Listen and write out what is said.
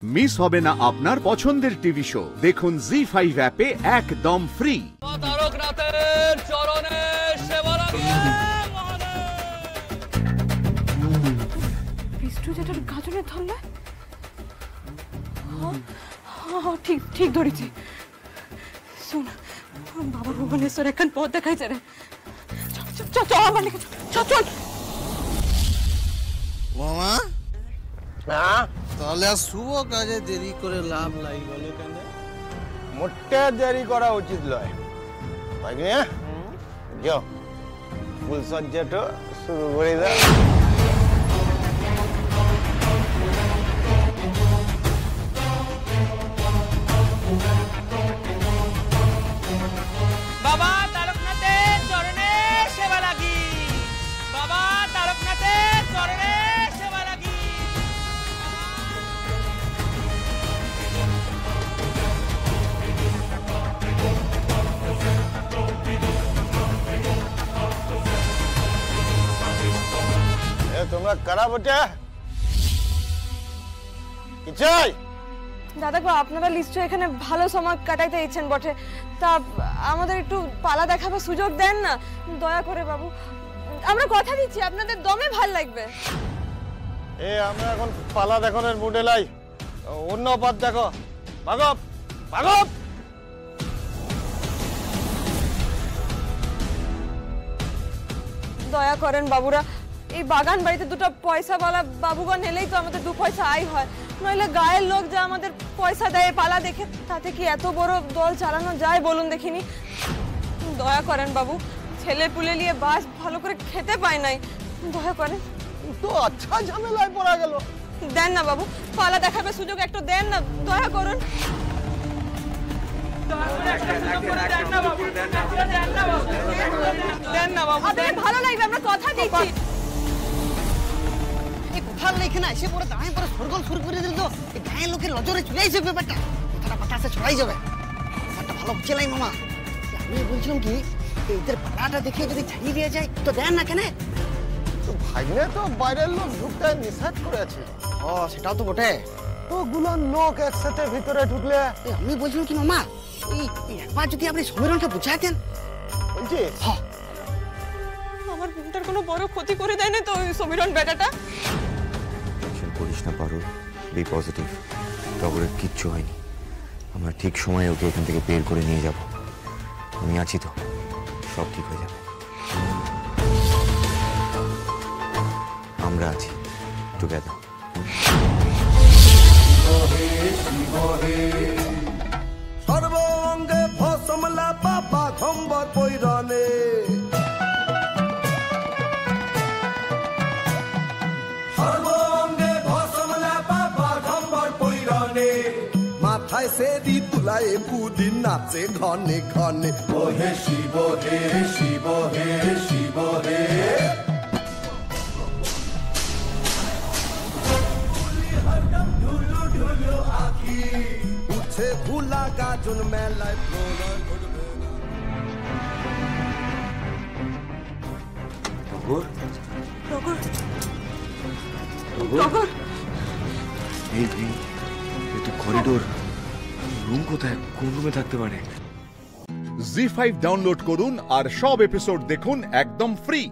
Miss হবে না আপনার পছন্দের টিভি শো। দেখুন জি5 অ্যাপে একদম ফ্রি। তারক নাথের চরণে সেবা লাগিয়ে বিষ্টু যেটার গাজনে ধরলে ঠিক ঠিক ধরেছি। শোন বাবা ভুবনেশ্বর এখন পথ দেখাইছে রে। চল আমার লিখে চল। মামা হ্যাঁ তাহলে আর শুভ কাজে দেরি করে লাভ নাই বলো কেন? মোটে দেরি করা উচিত নয়। যাও ফুলসজ্জাটা শুরু করে দাও। বাবা তারকনাথের চরণে সেবা লাগি। বাবা তারকনাথের চরণে সেবা লাগি। তোমরা কারা বটে? কি চাই? দাদা গো, আপনারা নিশ্চয়ই এখানে ভালো সময় কাটাইতে ইচ্ছেন বটে, তা আমাদের একটু পালা দেখাবার সুযোগ দেন না দয়া করে বাবু। আমরা কথা দিচ্ছি আপনাদের দমে ভাল লাগবে। আমরা এখন পালা দেখানোর মুডে লাই, অন্য পথ দেখো। ভাগব ভাগব। দয়া করেন বাবুরা, এই বাগান বাড়িতে দুটো পয়সাওয়ালা বাবুগণ এলেই তো আমাদের দু পয়সা আয় হয়, নইলে গায়ের লোক যা আমাদের পয়সা দেয় পালা দেখে, তাতে কি এত বড় দল চালানো যায় বলুন দেখিনি? দয়া করেন বাবু, ছেলে পুলে নিয়ে বাস ভালো করে খেতে পায় নাই, দয়া করেন। তো আচ্ছা ঝামেলায় পড়া গেল। দেন না বাবু, পালা দেখাবে সুযোগ একটু দেন না, দয়া করুন। দেন না বাবু, ভালো লাগবে, আমরা কথা দিচ্ছি। ভালো এখানে এসে পরে দাঁড়ায় পরে সরগোল শুরু করে দিল তো এই গায়ের লোকের নজরে চলে আসবে ব্যাপারটা, কথাটা বাতাসে ছড়াই যাবে। ব্যাপারটা ভালো হচ্ছে নাই মামা। আমি বলছিলাম কি এদের পাড়াটা দেখে যদি ছাড়িয়ে দেওয়া যায় তো দেন না কেন? ভাগ্নে তো বাইরের লোক ঢুকতে নিষেধ করেছে। ও সেটাও তো বটে। ওগুলো লোক একসাথে ভিতরে ঢুকলে আমি বলছিলাম কি মামা, একবার যদি আপনি সমীরণকে বুঝাতেন। বলছিস? আমার বোনটার কোনো বড় ক্ষতি করে দেয় না তো ওই সমীরণ বেটাটা? টেনশন করিস না পারুল, বি পজিটিভ। টগরের কিচ্ছু হয়নি, আমরা ঠিক সময়ে ওকে এখান থেকে বের করে নিয়ে যাব। আমি আছি তো, সব ঠিক হয়ে যাবে। আমরা আছি টুগেদার। সর্বঙ্গে ফসমলা বাবা খম্বর পৈরনে সর্বঙ্গে ফসমলা বাবা খম্বর পৈরনে মাথায় সেরি তুলায় পুদিন নাচে ঘনে ঘনে। ও হে শিব হে শিব হে শিব হে। উঠছে ভুলা গাজন মেলায় প্রলয় ঘটবে না। টগর, এই তো করিডোর, রুম কোথায়, কোন রুমে থাকতে পারে? জি5 ডাউনলোড করুন আর সব এপিসোড দেখুন একদম ফ্রি।